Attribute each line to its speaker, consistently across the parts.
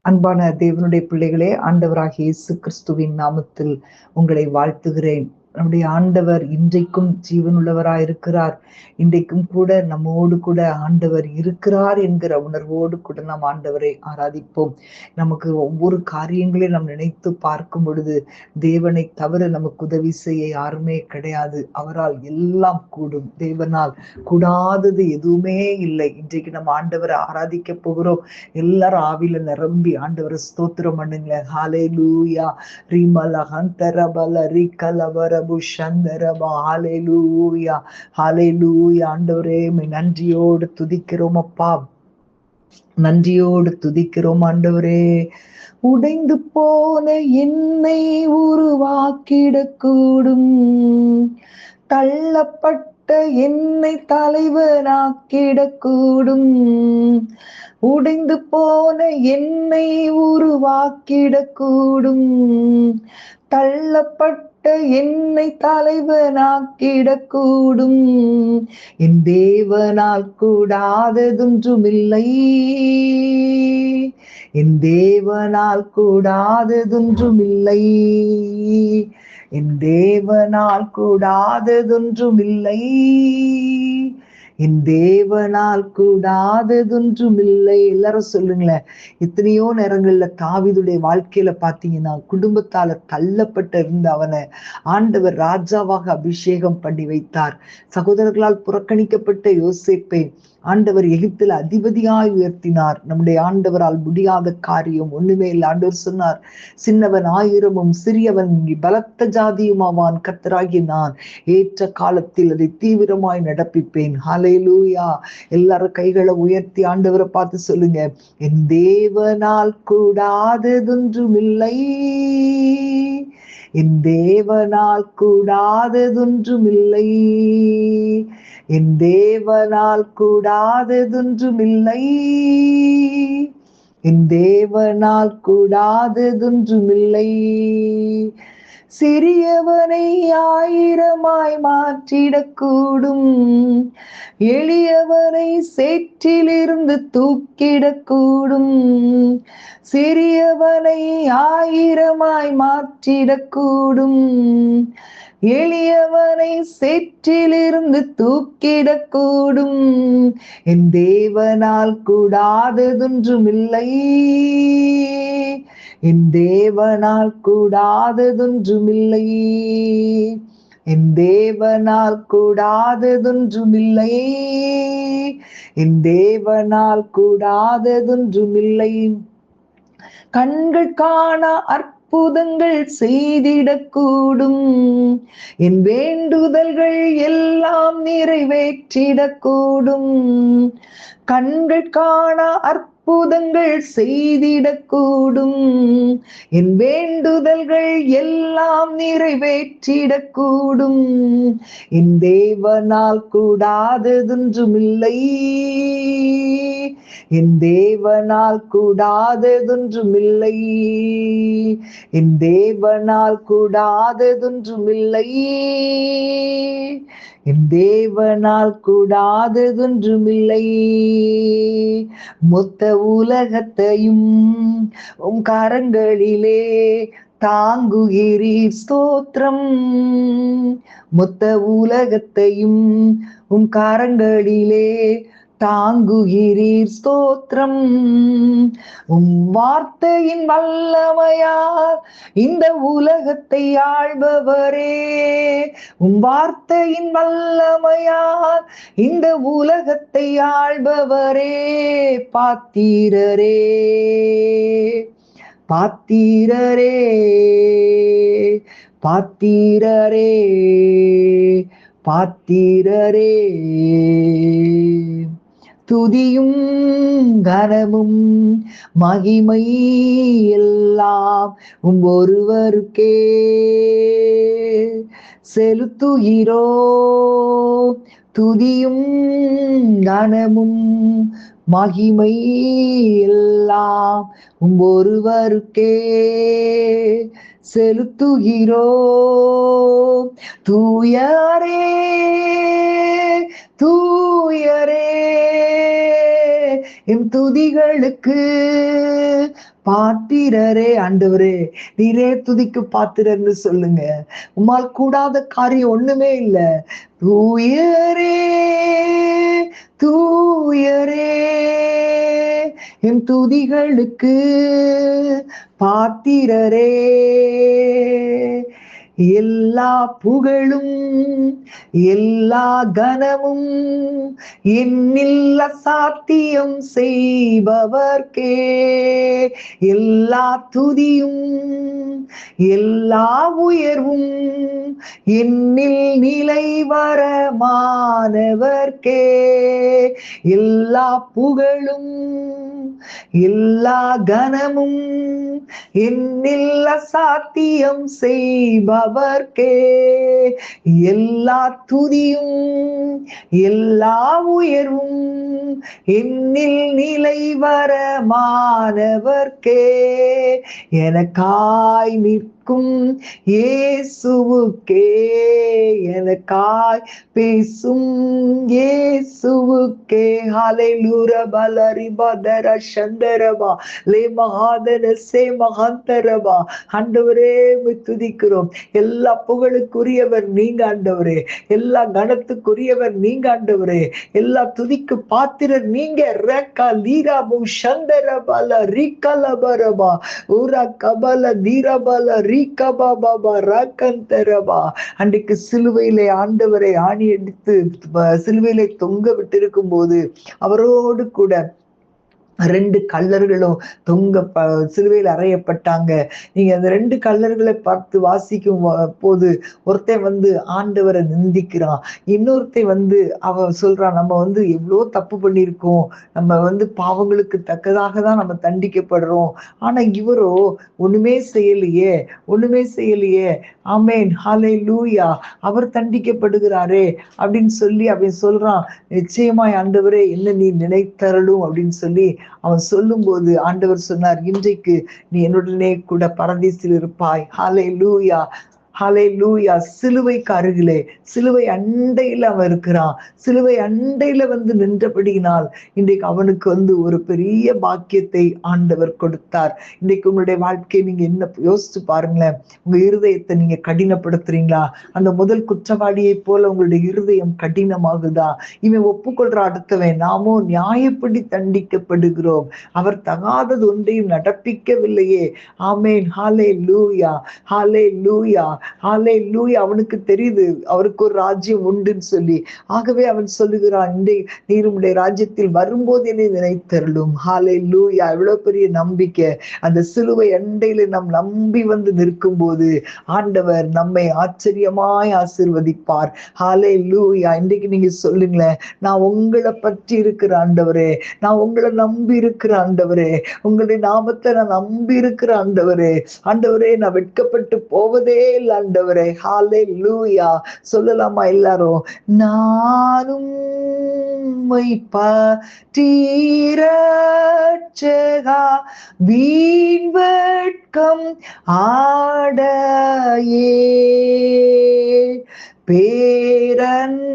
Speaker 1: அன்பான தேவனுடைய பிள்ளைகளே, ஆண்டவராகிய இயேசு கிறிஸ்துவின் நாமத்தில் உங்களை வாழ்த்துகிறேன். நம்முடைய ஆண்டவர் இன்றைக்கும் ஜீவனுள்ளவராய் இருக்கிறார். இன்றைக்கும் கூட நம்மோடு கூட ஆண்டவர் இருக்கிறார் என்கிற உணர்வோடு கூட நாம் ஆண்டவரை ஆராதிப்போம். நமக்கு ஒவ்வொரு காரியங்களையும் நாம் நினைத்து பார்க்கும் பொழுது தேவனை தவிர நமக்கு உதவி செய்ய யாருமே கிடையாது. அவரால் எல்லாம் கூடும். தேவனால் கூடாதது எதுவுமே இல்லை. இன்றைக்கு நம்ம ஆண்டவரை ஆராதிக்க போகிறோம். எல்லாரும் ஆவில நிரம்பி ஆண்டவரை ஸ்தோத்திரம் பண்ணுங்களேன். ஹalleluya ரிமல ஹந்தரபல ரிகலவரபு சந்தரபா ஹalleluya ஹalleluya. ஆண்டவரே நன்றியோடு துதிக்கிறோம் அப்பா, நன்றியோடு துதிக்கிறோம் ஆண்டவரே. உடைந்து போன என்னை உருவாக்கிடக்கூடும், தள்ளப்பட்ட என்னை தலைவனாக்கிடக்கூடும். உடைந்து போன என்னை உருவாக்கிடக்கூடும், தள்ளப்பட்ட என்னை தலைவனாக்கிடக்கூடும். என் தேவனால் கூடாததொன்றுமில்லை, என் தேவனால் கூடாததொன்றுமில்லை, என் தேவனால் கூடாததொன்றுமில்லை, என் தேவனால் கூடாததொன்றுமில்லை. எல்லாரும் சொல்லுங்களேன். எத்தனையோ நேரங்கள்ல தாவீதுடைய வாழ்க்கையில பாத்தீங்கன்னா, குடும்பத்தால தள்ளப்பட்டு இருந்த அவனை ஆண்டவர் ராஜாவாக அபிஷேகம் பண்ணி வைத்தார். சகோதரர்களால் புறக்கணிக்கப்பட்ட யோசேப்பை ஆண்டவர் எகிப்தில் அதிபதியாய் உயர்த்தினார். நம்முடைய ஆண்டவரால் முடியாத காரியம் ஒண்ணுமே இல்லை. ஆண்டவர் சொன்னார், சின்னவன் ஆயிரமும் சிறியவன் பலத்த ஜாதியும் ஆவான், கர்த்தராகிய நான் ஏற்ற காலத்தில் அதை தீவிரமாய் நடப்பிப்பேன். ஹalleluya. எல்லாரும் கைகளை உயர்த்தி ஆண்டவரை பார்த்து சொல்லுங்க, என் தேவனால் கூடாததொன்றுமில்லை, என் தேவனால் கூடாததொன்றுமில்லை, என் தேவனால் கூடாததொன்றுமில்லை, என் தேவனால் கூடாததொன்றுமில்லை. சிறியவனை ஆயிரமாய் மாற்றிடக்கூடும், எளியவனை சேற்றிலிருந்து தூக்கிடக்கூடும். சிறியவனை ஆயிரமாய் மாற்றிடக்கூடும், எளியவனை சேற்றிலிருந்து தூக்கிடக்கூடும். என் தேவனால் கூடாததொன்றுமில்லை, என் தேவனால் கூடாததொன்றுமில்லை, என் தேவனால் கூடாததொன்றுமில்லை, என் தேவனால் கூடாததொன்றுமில்லை. கண்கள் காண அற்புதங்கள் செய்திடக்கூடும், என் வேண்டுதல்கள் எல்லாம் நிறைவேற்றிடக்கூடும். கண்கள் காண அற்புதங்கள் செய்திடக்கூடும், என் வேண்டுதல்கள் எல்லாம் நிறைவேற்றிடக்கூடும். என் தேவனால் கூடாததொன்றுமில்லை, என் தேவனால் கூடாததொன்றுமில்லை, என் தேவனால் கூடாததொன்றுமில்லை, என் தேவனால் கூடாததொன்றுமில்லை. மொத்த உலகத்தையும் உம் கரங்களிலே தாங்குகிறீர், ஸ்தோத்திரம். மொத்த உலகத்தையும் உம் கரங்களிலே தாங்குகிறீர், ஸ்தோத்திரம். உம் வார்த்தையின் வல்லமையால் இந்த உலகத்தை ஆள்பவரே, உம் வார்த்தையின் வல்லமையால் இந்த உலகத்தை ஆள்பவரே, பாத்திரரே, பாத்திரரே, பாத்திரரே, பாத்திரரே. துதியும் கனமும் மகிமை எல்லாம் உம் ஒருவருக்கே செலுத்துகிறோ. துதியும் கனமும் மகிமை எல்லாம் உம் ஒருவருக்கே செலுத்துகிறோ. தூயரே, தூயரே, எம் துதிகளுக்கு பாத்திரரே. ஆண்டவரே, நீரே துதிக்கு பாத்திரன்னு சொல்லுங்க. உம்மால் கூடாத காரியம் ஒண்ணுமே இல்ல. தூயரே தூயரே, எம் துதிகளுக்கு பாத்திரரே. எல்லா புகழும் எல்லா கனமும் என்னில் அசாத்தியம் செய்பவர்க்கே எல்லா துதியும் எல்லா உயர்வும் என்னில் நிலைவரமானவர்க்கே எல்லா புகழும் எல்லா கனமும் என்னில் அசாத்தியம் செய்பவர்க்கே எல்லா துதியும் எல்லா உயர்வும் என்னில் நிலைவரமானவர்க்கே எனக்காய் நிற்கும் இயேசுவுக்கே எனக்காய் பேசும் இயேசுவுக்கே. ஹல்லேலூயா பலரிபதர சந்தரபா லே மகாதன சே மகாந்தரபா. ஆண்டவரே துதிக்கிறோம். எல்லா புகழுக்குரியவர் நீங்க ஆண்டவரே, எல்லா கணத்துக்குரியவர் நீங்க ஆண்டவரே, எல்லா துதிக்கு பாத்திரர் நீங்க. ரேக்கா லீராபு சந்தரபல ரிகலபரபா ஊரா கபல தீரபல ரிகபாபா ராக்கந்தரபா. அன்றைக்கு சிலுவையிலே ஆண்டவரை ஆணி அடித்து சிலுவையிலே தொங்க விட்டிருக்கும் போது அவரோடு கூட 2 கள்ளர்களும் சிலுவையில் அறையப்பட்டாங்க. நீங்க அந்த 2 கள்ளர்களை பார்த்து வாசிக்கும் போது ஒருத்தன் ஆண்டவரை நிந்திக்கிறான், இன்னொருத்தன் அவன் சொல்றான், நம்ம எவ்வளோ தப்பு பண்ணியிருக்கோம், நம்ம பாவங்களுக்கு தக்கதாக தான் நம்ம தண்டிக்கப்படுறோம், ஆனா இவரோ ஒண்ணுமே செய்யலையே ஒண்ணுமே செய்யலையே. ஆமேன் ஹல்லேலூயா. அவர் தண்டிக்கப்படுகிறாரே அப்படின்னு சொல்லி அவன் சொல்றான், நிச்சயமாய் ஆண்டவரே என்ன நீ நினைத்தரலும் அப்படின்னு சொல்லி அவன் சொல்லும் போது ஆண்டவர் சொன்னார், இன்றைக்கு நீ என்னுடனே கூட பரதீசில் இருப்பாய். ஹல்லேலூயா ஹல்லேலூயா. சிலுவைக்கு அருகிலே சிலுவை அண்டையில அவன் இருக்கிறான். சிலுவை அண்டையில நின்றபடியினால் இன்றைக்கு அவனுக்கு ஒரு பெரிய பாக்கியத்தை ஆண்டவர் கொடுத்தார். இன்றைக்கு உங்களுடைய வாழ்க்கையை நீங்க என்ன யோசிச்சு பாருங்களேன். உங்க இருதயத்தை நீங்க கடினப்படுத்துறீங்களா? அந்த முதல் குற்றவாளியை போல உங்களுடைய இருதயம் கடினமாகுதா? இவன் ஒப்புக்கொள்ற அடுத்தவன், நாமோ நியாயப்படி தண்டிக்கப்படுகிறோம், அவர் தகாதது ஒன்றையும் நடப்பிக்கவில்லையே. ஆமேன் ஹல்லேலூயா ஹல்லேலூயா ஹல்லேலூயா. அவனுக்கு தெரியுது அவருக்கு ஒரு ராஜ்யம் உண்டுன்னு சொல்லி. ஆகவே அவன் சொல்லுகிறான், நீர் உம்முடைய ராஜ்யத்தில் வரும்போது என்னை நினைத்தருளும். ஹல்லேலூயா. எவ்வளவு பெரிய நம்பிக்கை. அந்த சிலுவை அண்டையில நாம் நம்பி நிற்கும் போது ஆண்டவர் நம்மை ஆச்சரியமாய் ஆசீர்வதிப்பார். ஹல்லேலூயா. இன்றைக்கு நீங்க சொல்லுங்களேன், நான் உங்களை பற்றி இருக்கிற ஆண்டவரே, நான் உங்களை நம்பி இருக்கிற ஆண்டவரே, உங்களுடைய நாமத்தை நான் நம்பி இருக்கிற ஆண்டவரே, ஆண்டவரே நான் வெட்கப்பட்டு போவதே இல்லை ஆண்டவரே. ஹல்லேலூயா. சொல்லலாமா எல்லாரும்? நானும் பற்றீரட்சகா வீண் வெட்கம் ஆடையே பேரன்பை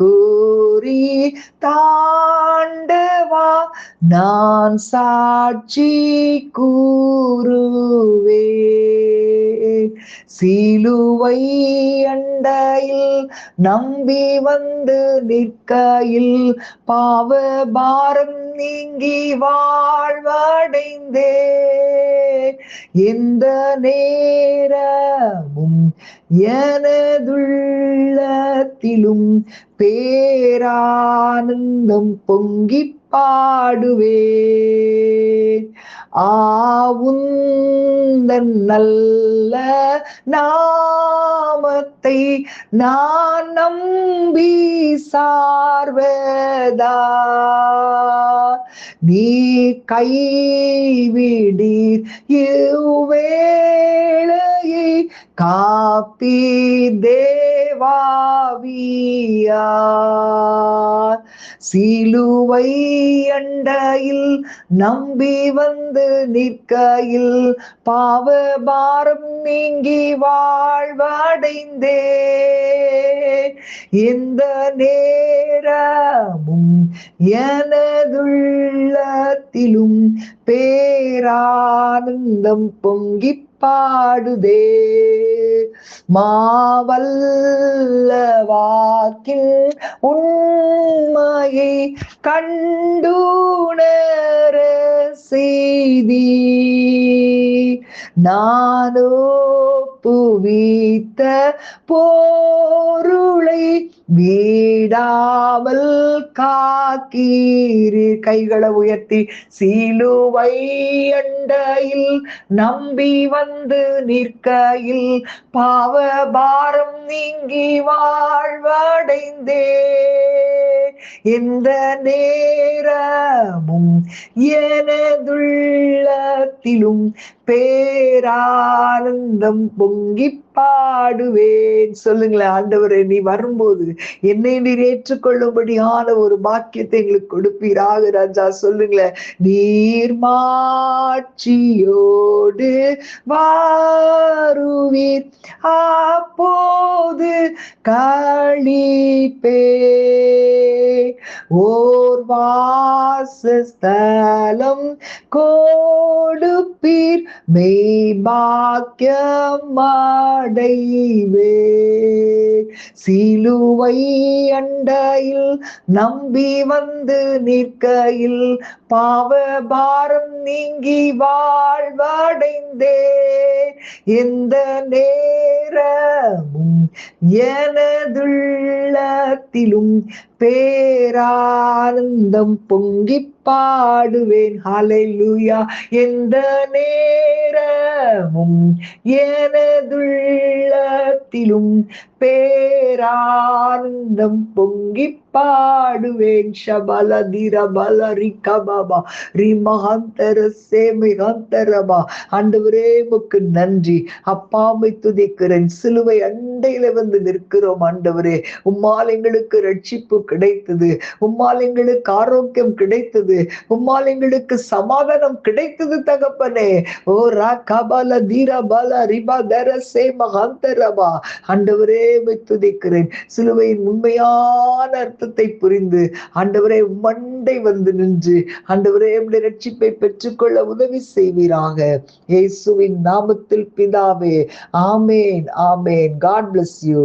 Speaker 1: கூறி தாண்டவா நான் சாட்சி கூறுவேன். சிலுவை அண்டையில் நம்பி நிற்கையில் பாவ பாரம் நீங்கி வாழ்வடைந்தே எந்த நேரமும் எனதுள்ளத்திலும் பேரானந்தம் பொங்கி பாடுவேன். ஆவுந்தன் நல்ல நாமத்தை நான் நம்பி சார்வதா நீ கைவிடீர் இவ்வேளையை காப்பி தேவாவியா. சிலுவை அண்டையில் நம்பி நிற்கையில் பாவ பாரம் நீங்கி வாழ்வடைந்தே எந்த நேரமும் எனதுள்ளத்திலும் பேரானந்தம் பொங்கிப் பாடுதே. மாவல்ல வாக்கில் உண்மையை கண்டுணர செய்தி, நானோ புவித்த பொருளை வீடாமல் காக்கீரு. கைகளை உயர்த்தி சிலுவை அண்டையில் நம்பி வந்து நிற்கையில் பாவ பாரம் நீங்கி வாழ்வடைந்தே. எந்த நேரமும் எனதுள்ளத்திலும் பேரானந்தம் பொங்கி பாடுவேன். சொல்லுங்களேன், ஆண்டவரே நீ வரும்போது என்னை நீர் ஏற்றுக்கொள்ளும்படியான ஒரு பாக்கியத்தை எங்களுக்கு கொடுப்பீராக ராஜா. சொல்லுங்களேன், நீர் மாட்சியோடு வாருவீர், அப்போது களிப்பே. ஓர் வாசஸ்தலம் கொடுப்பீர், மெய்பாக்கியம் அடைவே. சிலுவை அண்டையில் நம்பி வந்து நிற்கையில் பாவ பாரம் நீங்கி வாழ்வடைந்தே. எந்த நேரமும் எனதுள்ளத்திலும் பேரானந்தம் பொங்கி பாடுவேன். ஹல்லேலூயா. எந்த நேரமும் எனதுள்ளத்திலும் பேரானந்தம் பொங்கி பாடுவேன். ஷபல திரபல ரிகபபா ரிமஹந்தர சேமிஹந்தரபா. ஆண்டவரே உமக்கு நன்றி அப்பாமை துதிக்கிறேன். சிலுவை அண்டையில வந்து நிற்கிறோம் ஆண்டவரே. உம்மால் எங்களுக்கு ரட்சிப்பு கிடைத்தது, உம்மால் எங்களுக்கு ஆரோக்கியம் கிடைத்தது, உம்மால் எங்களுக்கு சமாதானம் கிடைத்தது தகப்பனே. ஓ ரகபல திரபல ரிபதர சேமஹந்தரபா. ஆண்டவரே உம்மை துதிக்கிறேன். சிலுவையின் உண்மையான அர்த்தத்தை புரிந்து ஆண்டவரே உம்மண்டை வந்து நின்று ஆண்டவரே உம்முடைய ரட்சிப்பை பெற்றுக்கொள்ள உதவி செய்வீராக. இயேசுவின் நாமத்தில் பிதாவே, ஆமேன் ஆமேன். God bless you.